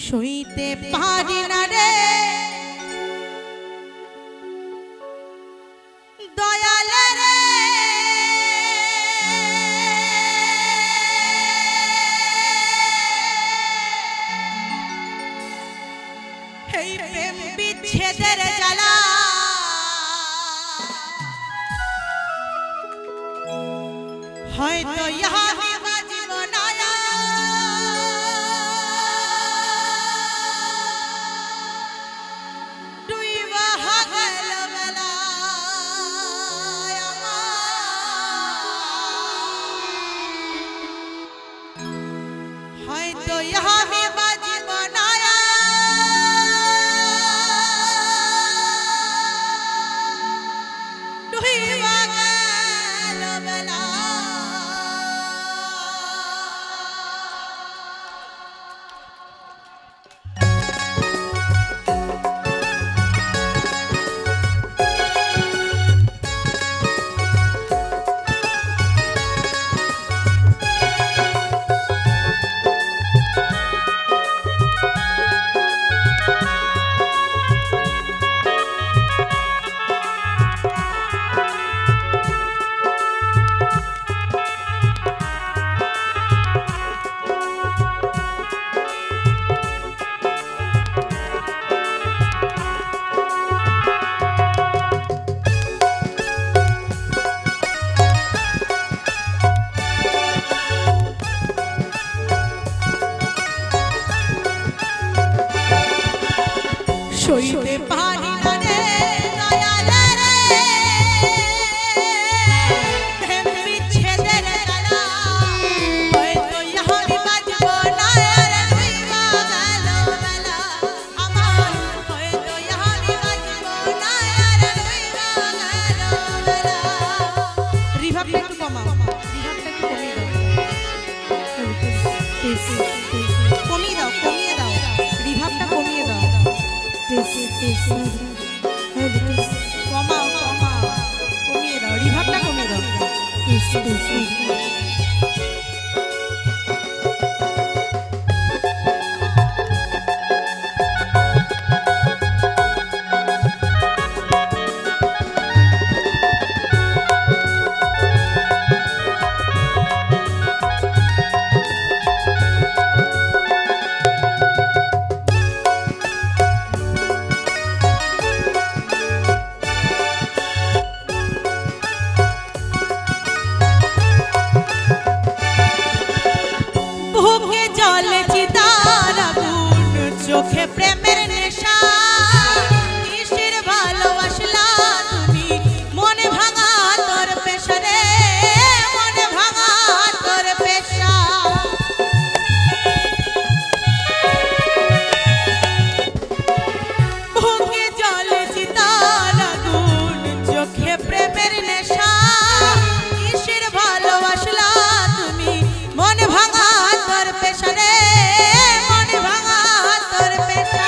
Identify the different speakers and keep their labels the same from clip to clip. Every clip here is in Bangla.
Speaker 1: সইতে পারি না রে দয়াল রে এই প্রেম বিচ্ছেদের জ্বালা হয়তো ইহা সইতে পারি না রে দয়াল রে প্রেম বিচ্ছেদের জ্বালা হয়তো ইহামি বাঁচব না আর রইবা গেল বেলা আমার হয়তো ইহামি বাঁচব না আর রইবা গেল বেলা রিভাবটা একটু কমাও রিভাবটা একটু কমিয়ে দাও কমিয়ে দাও রিভাবটা কমিয়ে দাও কমাও কমাও কমিয়ে দাও রিভাবটা কমিয়ে দাও চোখে প্রেমের নেশা কিসের ভালোবাসলা তুমি মনে ভাঙা তোর পেশা রে মনে ভাঙা তোর পেশা বুকে জলে চিতার আগুন চোখে প্রেমের নেশা কিসের ভালোবাসলা তুমি মনে ভাঙা তোর পেশা রে মনে ভাঙা তোর পেশা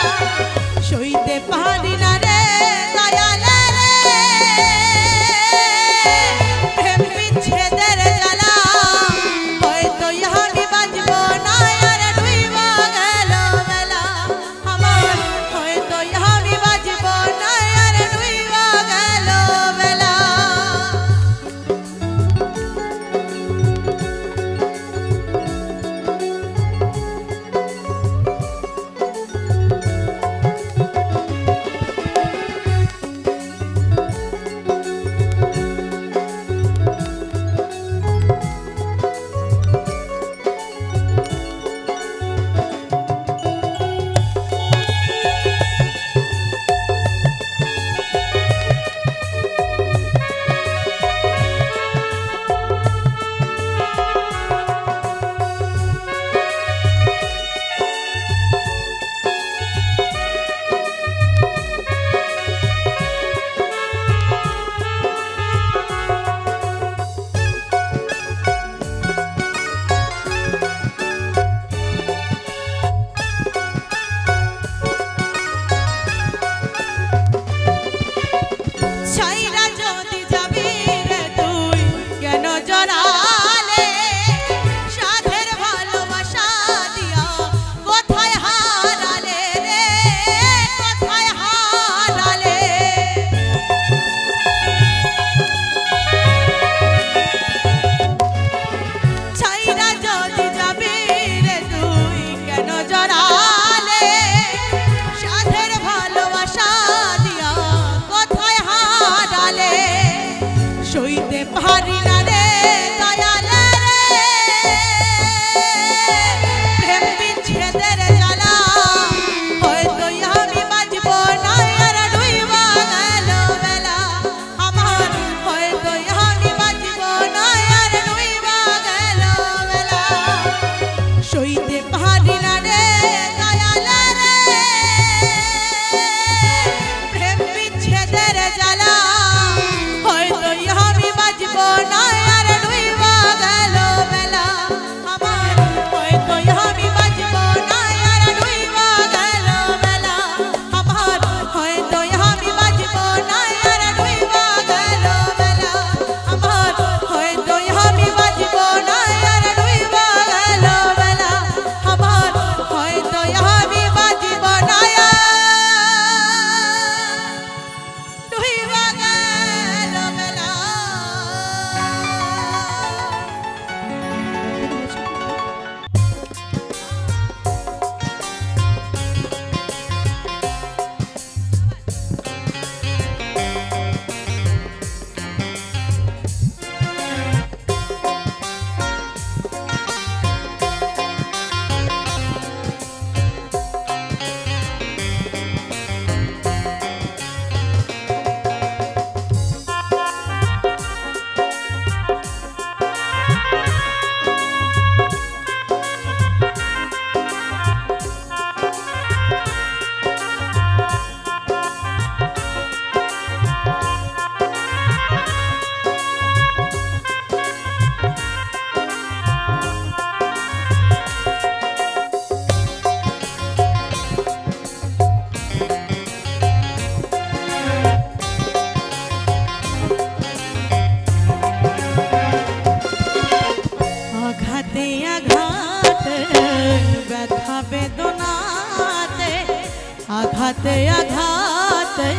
Speaker 1: আঘাতে আঘাতে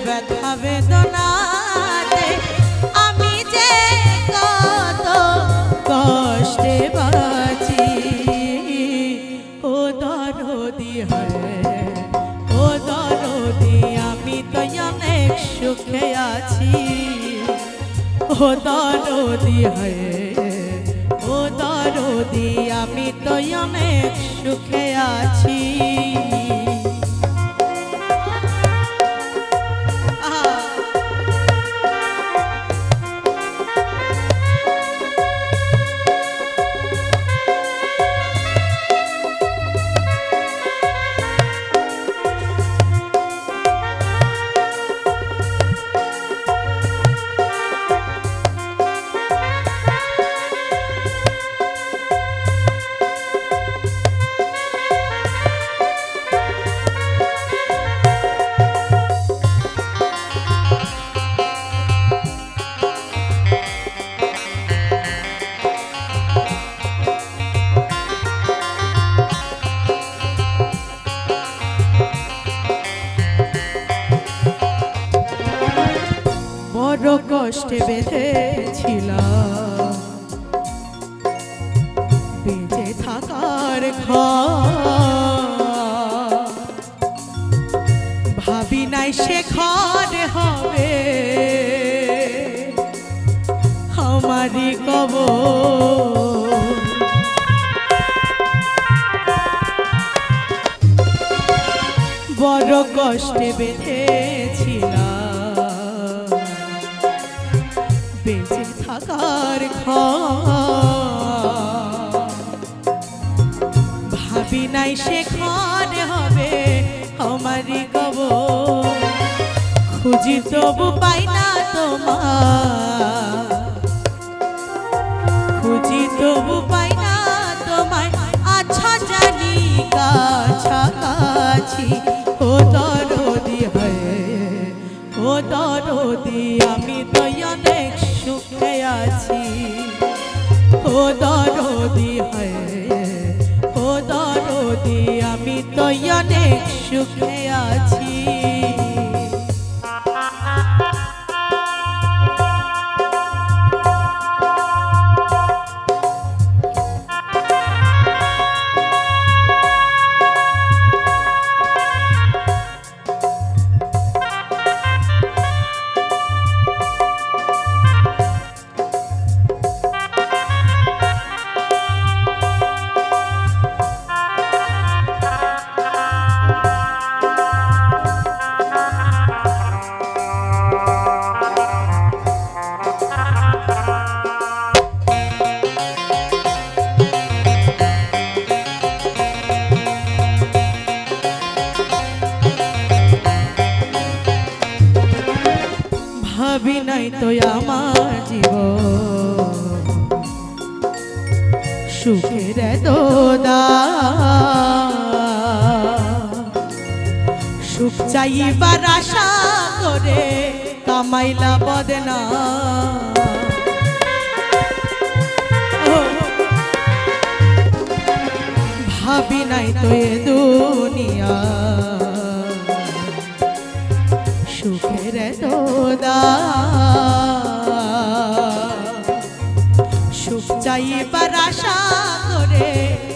Speaker 1: ব্যথা বেদনাতে আমি যে কত কষ্টে বাঁচি। ও দরদি হয় ও দরদি আমি তো অনেক সুখে আছি। ও দরদি হয় ও দরদি আমি তো অনেক সুখে আছি। বড় কষ্টে বেঁধেছিলাম বেঁচে থাকার ঘর, ভাবি নাই সে ঘর হবে আমারই কবর। বড় কষ্টে বেঁধেছিলাম বেঁচে থাকার ঘর, ভাবি নাই সে ঘর হবে আমারই কবর। খুঁজি তবু পাই না তোমার, খুঁজি তবু পাই না তোমায়, আচ্ছা জানি কাছাকাছি। ও দরদি হয় ও দরদি আমি তো অনেক সুখে আছি। ও দরদি হয় ও দরদি আমি তো অনেক সুখে আছি। ভাবি নাই তো আমার জীবন সুখের দোদা, সুখ চাইবার আশা করে কামাইলা বদনা। ভাবি নাই তো এ দুনিয়া সুখের দোদা, সুখ চাইবার আশা করে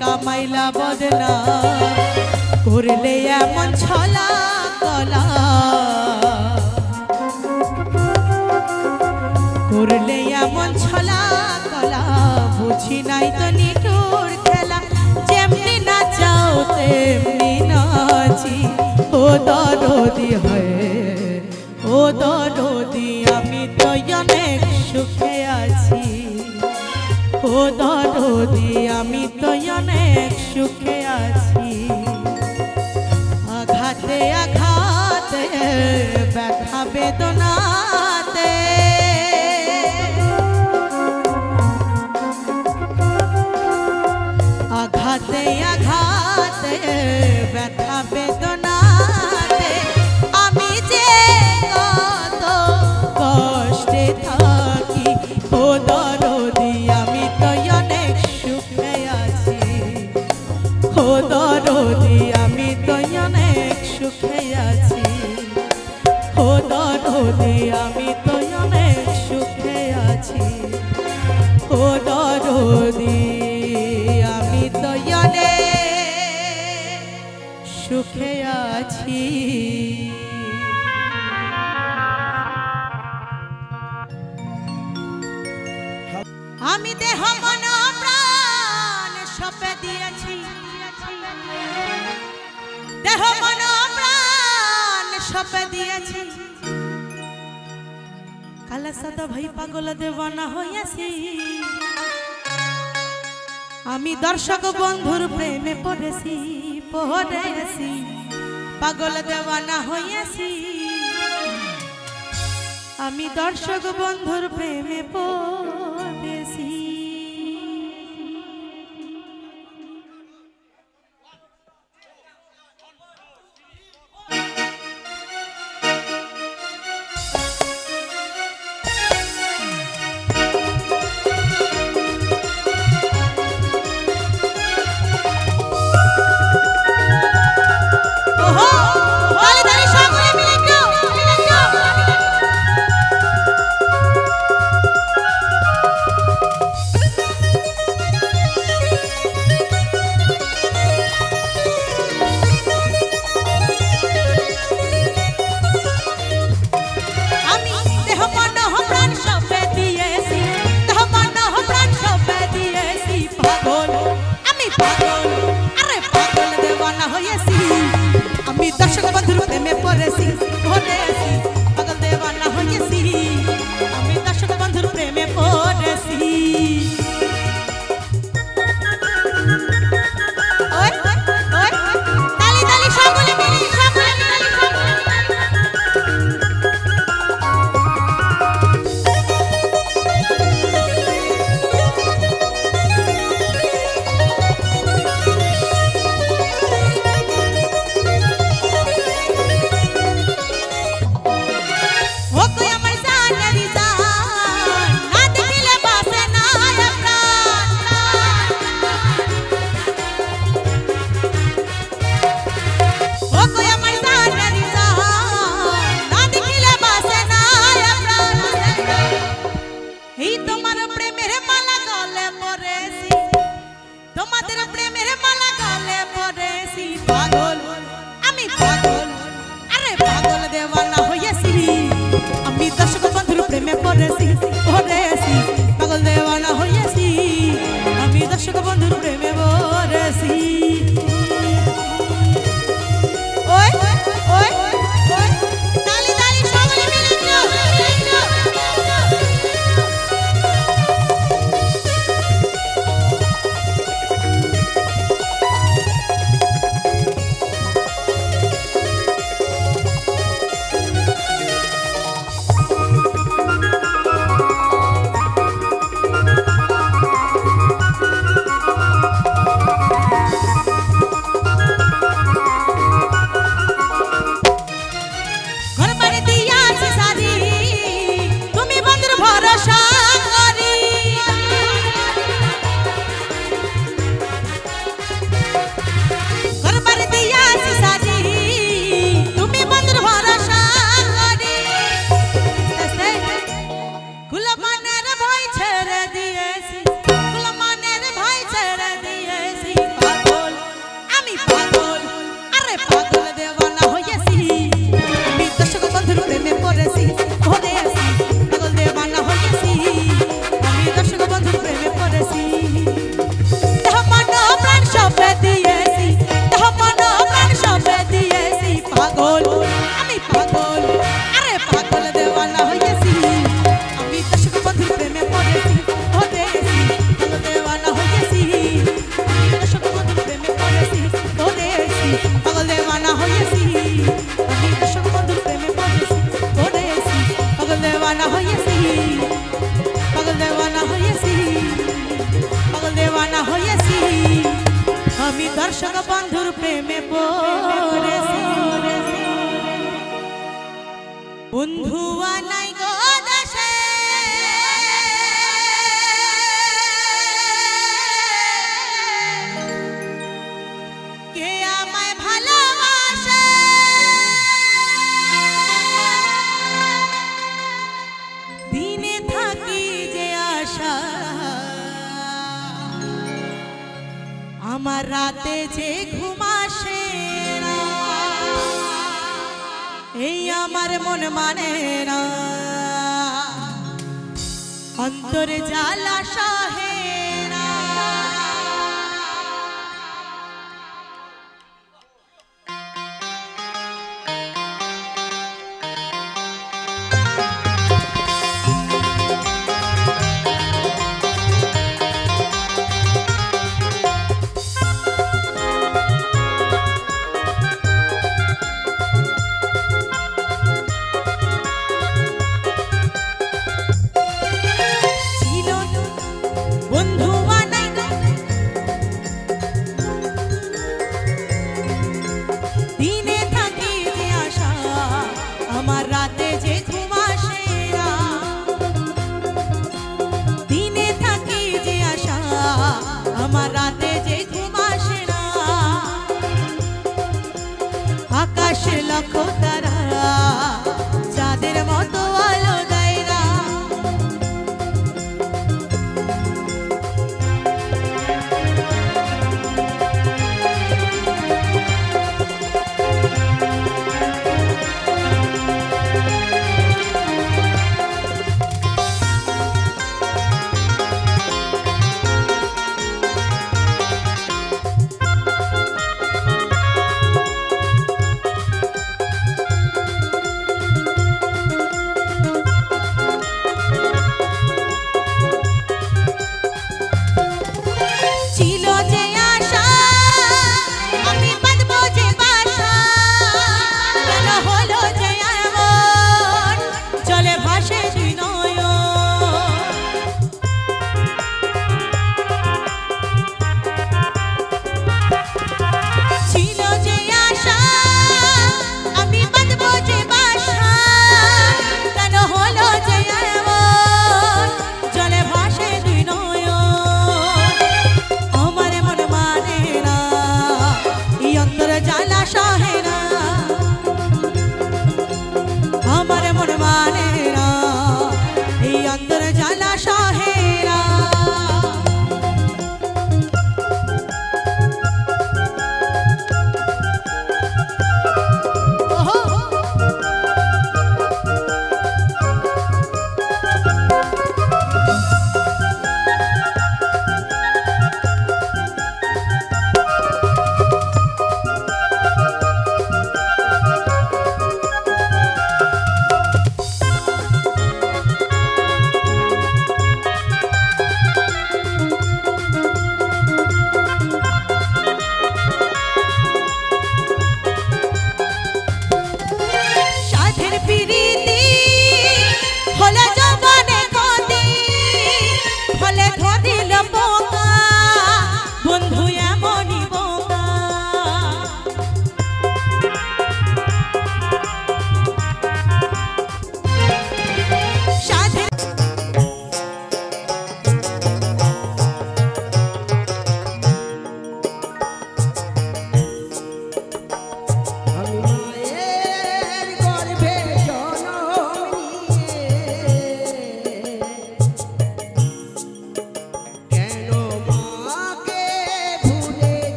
Speaker 1: কামাইলা বদনা। করলে এমন ছলা কলা, করলে এমন ছলা কলা, বুঝি নাই তো নিঠুর খেলা। যেমনি না চাও তেমনি নাচি। ও দরদি হয় ও দরদি আমি তো অনেক সুখে আছি। ও দরদি আমি তো অনেক সুখে আছি। আঘাতে আঘাতে ব্যথা বেদনাতে আঘাতে আঘাতে ব্যথা বেদনাতে আমি যে কত কষ্টে থাকি। ও দরদি আমি তো অনেক সুখে আছি। ও দরদি আমি তো অনেক সুখে আছি। আমি দেহ মন প্রাণ সপে দিয়েছি, দেহ মন প্রাণ সপে দিয়েছি। কালা সাদা ভাই পাগল দেওয়ানা হইয়াছি। আমি দর্শক বন্ধুর প্রেমে পড়েছি, পড়েছি, পাগল দেওয়ানা হইয়াছি। আমি দর্শক বন্ধুর প্রেমে পড়েছি। दर्शक बंधुर प्रेमे पड़ेছি, पड़ेছি, पागल देवाना হইছি। আমি দর্শক বন্ধুর প্রেমে পড়েছি। ওই ওই তালি তালি সকলে মিলে, সকলে মিলে। दर्शक बंधुर प्रेमे पड़ेছি, पड़ेছি, पागल देवाना হইয়াছি। আমি দর্শক বন্ধুর প্রেমে পড়েছি। ওই ওই ওই তালি তালি সকলে মিলে যাও। दर्शक बंधुर प्रेमे पड़ेছি। বন্ধুয়া নাই গো দেশে, কে আমায় ভালোবাসে। দিনে থাকি যে আশা, আমার রাতে যে ঘুম আসে না। মন মানে না অন্তরে জ্বালা সহে না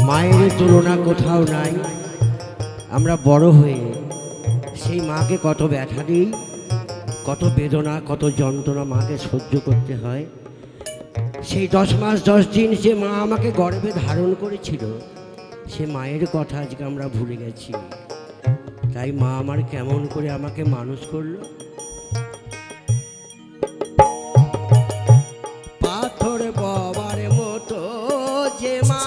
Speaker 2: মায়ের তুলনা কোথাও নাই। আমরা বড় হয়ে সেই মাকে কত ব্যথা দিই, কত বেদনা, কত যন্ত্রণা মাকে সহ্য করতে হয়। সেই 10 মাস 10 দিন যে মা আমাকে গর্ভে ধারণ করেছিল, সে মায়ের কথা আজকে আমরা ভুলে গেছি। তাই মা আমার কেমন করে আমাকে মানুষ করলো। পাথর বাবার মতো যে মা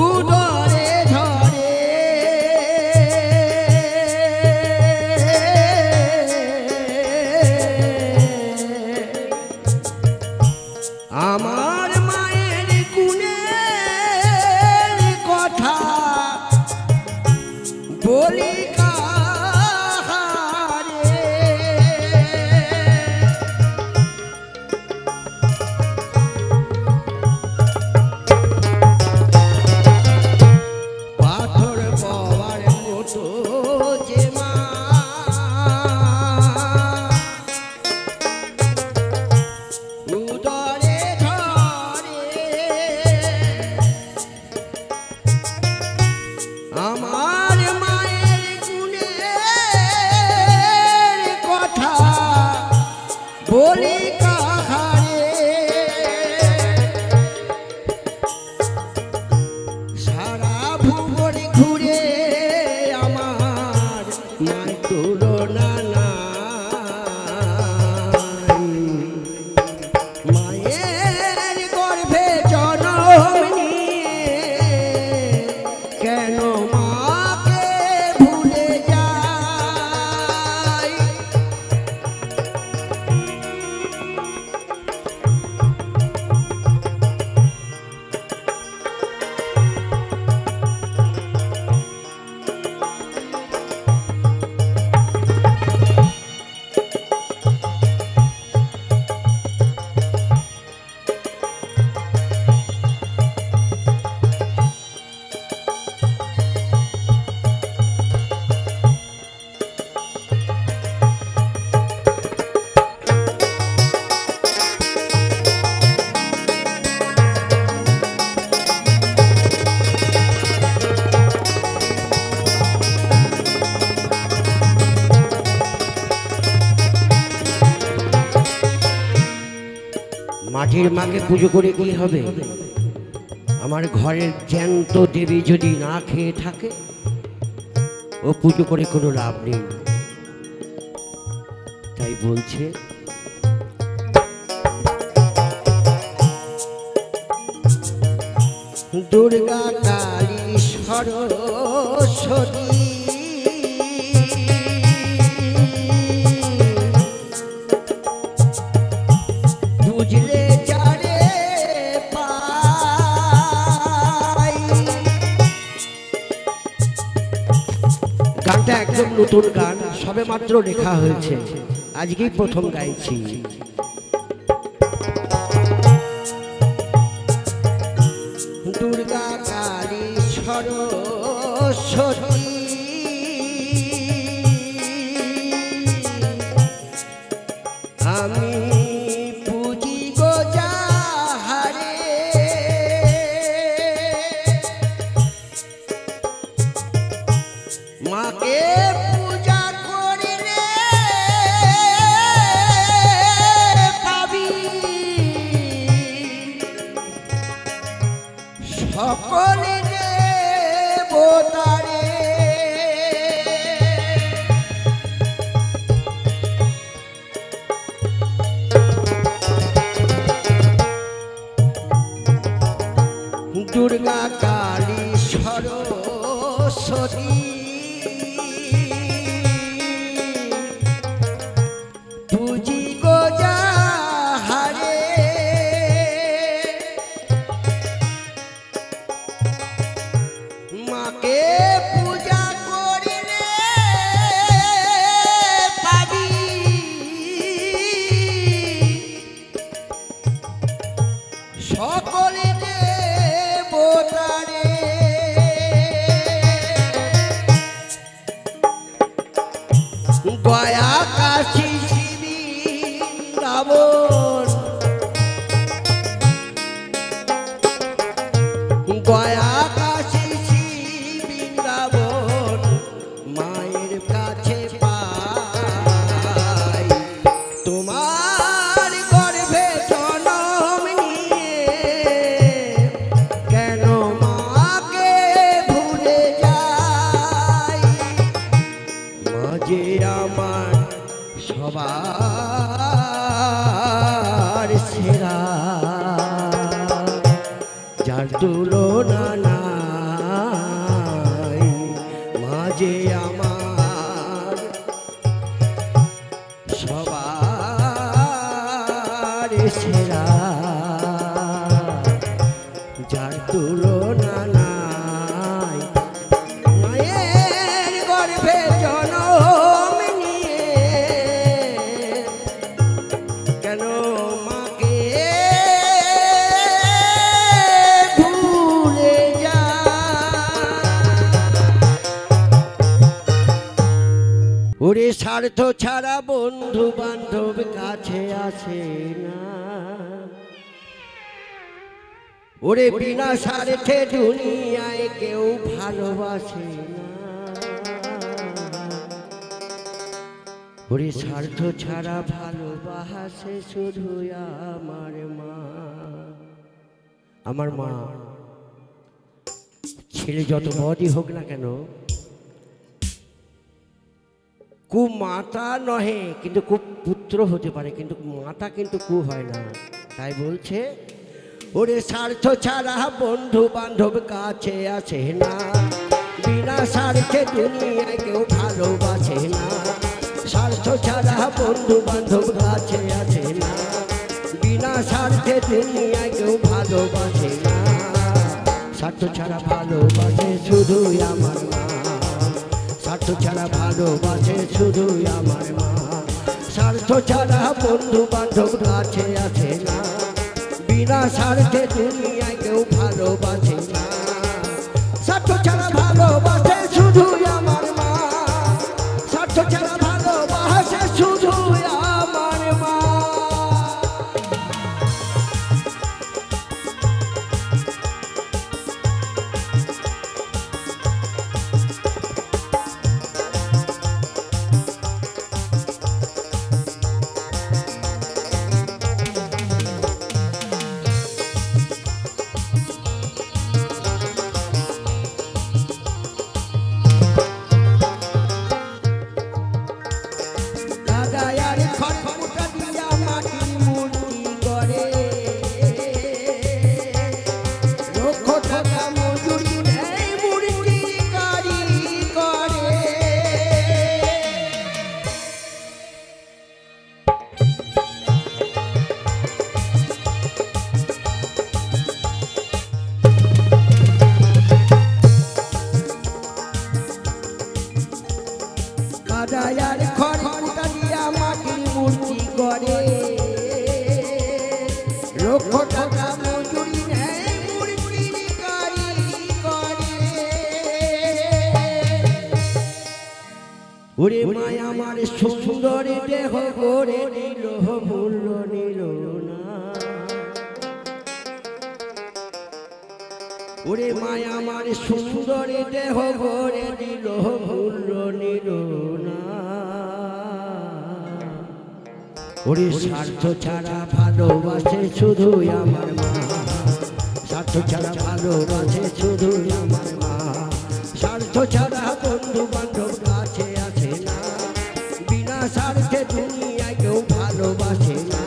Speaker 2: উদরে ধরে আমার মায়ের গুণের কথা বলি কাহারে। পাথর বাবার মতো যে মা উদরে ধরে আমার মায়ের গুণের কথা বলি কাহারে। সারা ভুবন ঘুরে আমার মায়ের তুলনা নাই। মায়ের গর্ভে জন্ম নিয়ে কেন মাকে ভুলে যাই। মাটির মাকে পুজো করে কি হবে? আমার ঘরের জ্যান্ত দেবী যদি না খেয়ে থাকে, ও পুজো করে কোনো লাভ নেই। তাই বলছে দুর্গা কালী সরস্বতী বুঝলে যারে পাই। গানটা একদম নতুন গান, সবে মাত্র লেখা হয়েছে, আজকেই প্রথম গাইছি। দুর্গা কালী সরস্বতী আমি পুজি গো যাহারে। মাকে পূজা করিলে পাবি সকলে দেবতারে। দুর্গা কালী সরস্বতী পুজি গো যাহারে। মাকে পূজা করিলে পাবি সকলে দেবতারে। গয়া কাশী বৃন্দাবন গয়া কাশী বৃন্দাবন মায়ের কাছে পাই। তোমার গর্ভে জন্ম তুলনা নাই, মাঝে আমার সবার সেরা, যার তুলনা নাই। মায়ের গর্ভে জনম নিয়ে কেন মাকে ভুলে যায়? ওরে স্বার্থ ছাড়া বন্ধু বান্ধব কাছে আসে না, ওরে বিনা স্বার্থে দুনিয়ায় কেউ ভালোবাসে না। ওরে স্বার্থ ছাড়া ভালোবাসে শুধু আমার মা। আমার মা ছেলে যত বড়ই হোক না কেন, কু মাতা নহে কিন্তু কু পুত্র হতে পারে, কিন্তু মাতা কিন্তু কু হয় না। তাই বলছে ওরে স্বার্থ ছাড়া বন্ধু বান্ধব কাছে আসে না, বিনা স্বার্থে দুনিয়ায় কেউ ভালোবাসে না। স্বার্থ ছাড়া বন্ধু বান্ধব কাছে আসে না, বিনা স্বার্থে দুনিয়ায় কেউ ভালোবাসে না। স্বার্থ ছাড়া ভালোবাসে শুধুই আমার মা, স্বার্থ ছাড়া ভালোবাসে শুধুই আমার মা। স্বার্থ ছাড়া বন্ধু বান্ধব কাছে আসে না, বিনা স্বার্থে দুনিয়ায় কেউ ভালোবাসে না। স্বার্থ ছাড়া ভালোবাসে শুধুই আমার মা, স্বার্থ ছাড়া ভালোবাসে শুধুই আমার মা। কাদায়ার খড়কুটা দিয়া মাটির মূর্তি করে, লক্ষ টাকা মজুরি নেয় মূর্তির কারিগরে। ওরে মায় আমার সুন্দর দেহ করে নিল, মূল্য নিল না। ওরে মায় আমার সুন্দর দেহ করে দিল, মূল্য নিল না। ওরে স্বার্থ ছাড়া ভালোবাসে শুধুই আমার মা, স্বার্থ ছাড়া ভালোবাসে শুধুই আমার মা। স্বার্থ ছাড়া বন্ধু বান্ধব কাছে আসে না, বিনা স্বার্থে দুনিয়ায় কেউ ভালোবাসে না।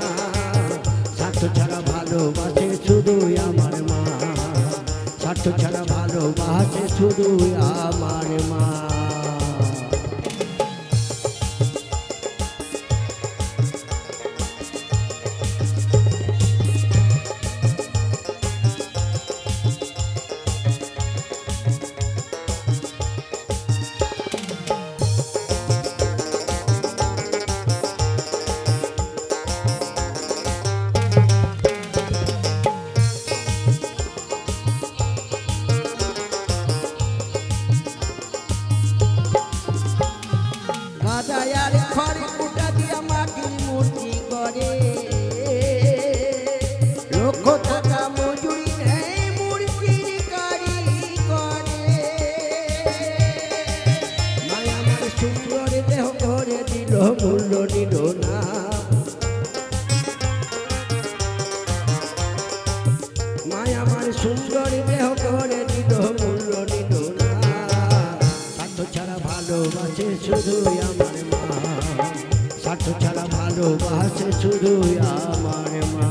Speaker 2: স্বার্থ ছাড়া ভালোবাসে শুধুই আমার মা, স্বার্থ ছাড়া ভালোবাসে শুধুই আমার মা। কাদায়ার খড়কুটা দিয়া মাটির মূর্তি করে, লক্ষ টাকা মজুরি নেয় মূর্তির কারিগরে। মায় আমার সুন্দর দেহ করে দিল, মূল্য নিল না। মায় আমার সুন্দর দেহ করে দিল, মূল্য নিল না। স্বার্থ ছাড়া ভালোবাসে শুধুই আমার মা, স্বার্থ ছাড়া ভালোবাসে শুধুই আমার মা।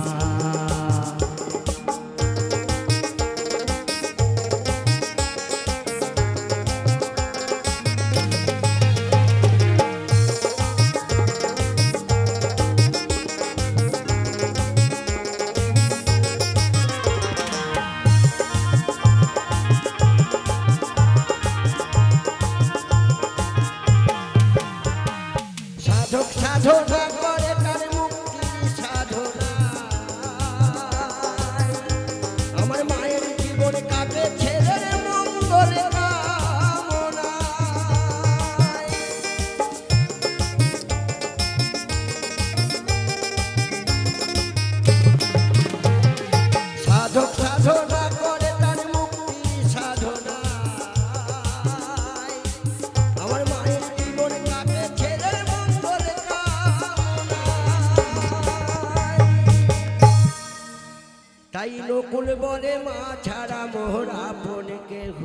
Speaker 2: তাই নকুল বলে মা ছাড়া মোর আপন কেহ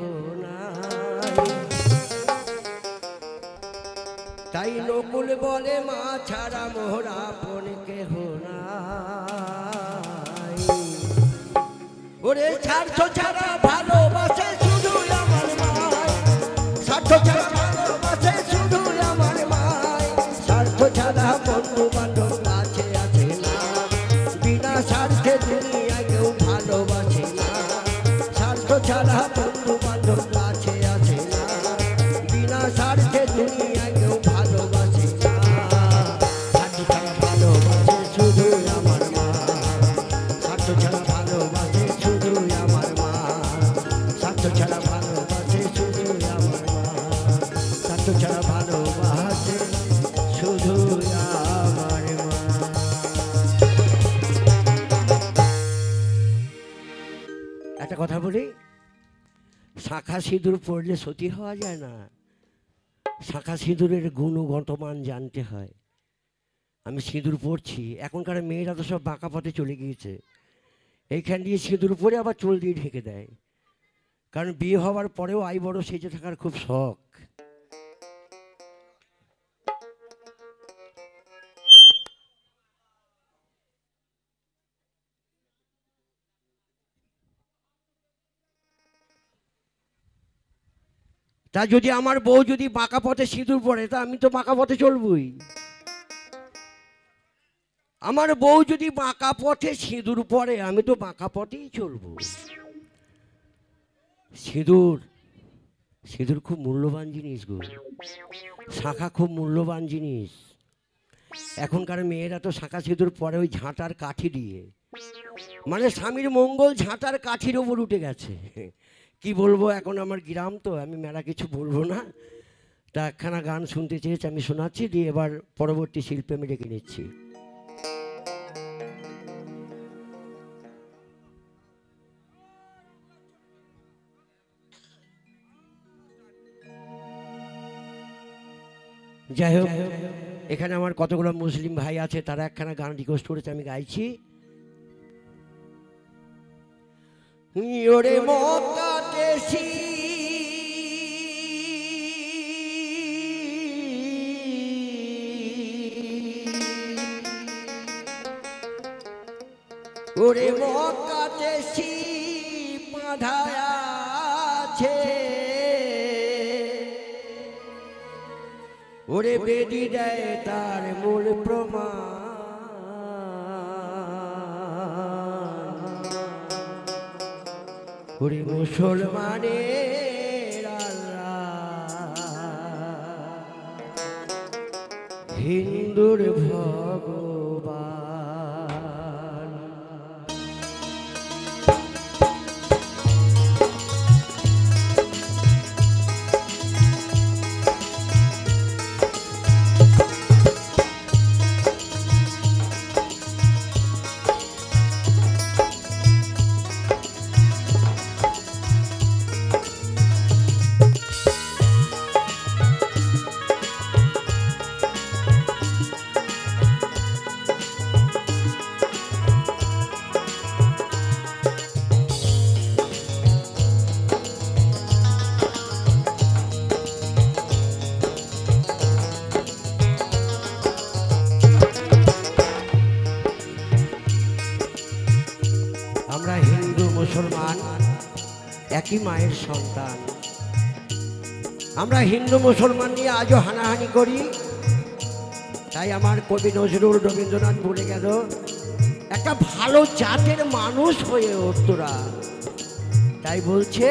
Speaker 2: নাই। তাই নকুল বলে মা ছাড়া মোর আপন কেহ নাই। ওরে স্বার্থ ছাড়া ভালোবাসে শুধু আমার মাই, স্বার্থ ছাড়া ভালোবাসে শুধু আমার মাই। স্বার্থ ছাড়া বন্ধু বান্ধব কাছে আছে না, বিনা স্বার্থে দুনিয়ায় কেউ ভালোবাসে না। স্বার্থ ছাড়া বন্ধু বান্ধব কাছে আছে না, বিনা স্বার্থে দুনিয়ায় কেউ ভালোবাসে না। স্বার্থ ছাড়া ভালোবাসে শুধু আমার মা, স্বার্থ ছাড়া ভালোবাসে শুধু আমার মা। স্বার্থ ছাড়া ভালোবাসে শুধু আমার মা, স্বার্থ ছাড়া ভালোবাসে শুধু আমার মা। একটা কথা বলি, শাঁখা সিঁদুর পড়লে সতী হওয়া যায় না, শাঁখা সিঁদুরের গুণগত মান জানতে হয়। আমি সিঁদুর পড়ছি, এখনকার মেয়েরা তো সব বাঁকা পথে চলে গিয়েছে, এইখান দিয়ে সিঁদুর পরে আবার চুল দিয়ে ঢেকে দেয়, কারণ বিয়ে হওয়ার পরেও আই বড় সেজে থাকার খুব শখ। তা যদি আমার বউ যদি বাঁকা পথে সিঁদুর পড়ে, তা আমি তো বাঁকা পথে চলবই। আমার বউ যদি বাঁকা পথে সিঁদুর পড়ে, আমি তো বাঁকা পথেই চলবো। সিঁদুর সিঁদুর খুব মূল্যবান জিনিস গো, শাঁখা খুব মূল্যবান জিনিস। এখনকার মেয়েরা তো শাঁখা সিঁদুর পরে ওই ঝাঁটার কাঠি দিয়ে, মানে স্বামীর মঙ্গল ঝাঁটার কাঠির ওপর উঠে গেছে। কি বলবো, এখন আমার গ্রাম তো, আমি মেলা কিছু বলবো না। তা একখানা গান শুনতে চেয়েছি, আমি শোনাচ্ছি, দিয়ে এবার পরবর্তী শিল্পে আমি ডেকে নিচ্ছি। যাই হোক, এখানে আমার কতগুলো মুসলিম ভাই আছে, তারা একখানা গান রিকোয়েস্ট করেছে, আমি গাইছি। ওরে মক্কা দেশি ওরে মক্কা দেশি বাঁধায় আছে, ওরে বেদি দেয় তার মূল প্রমাণ। ওরে মুসলমানের আল্লাহ, হিন্দুর ভগবান। আমরা হিন্দু মুসলমান একই মায়ের সন্তান। আমরা হিন্দু মুসলমান নিয়ে আজও হানাহানি করি। তাই আমার কবি নজরুল রবীন্দ্রনাথ বলে গেল, একটা ভালো জাতের মানুষ হয়ে ওঠ তোরা। তাই বলছে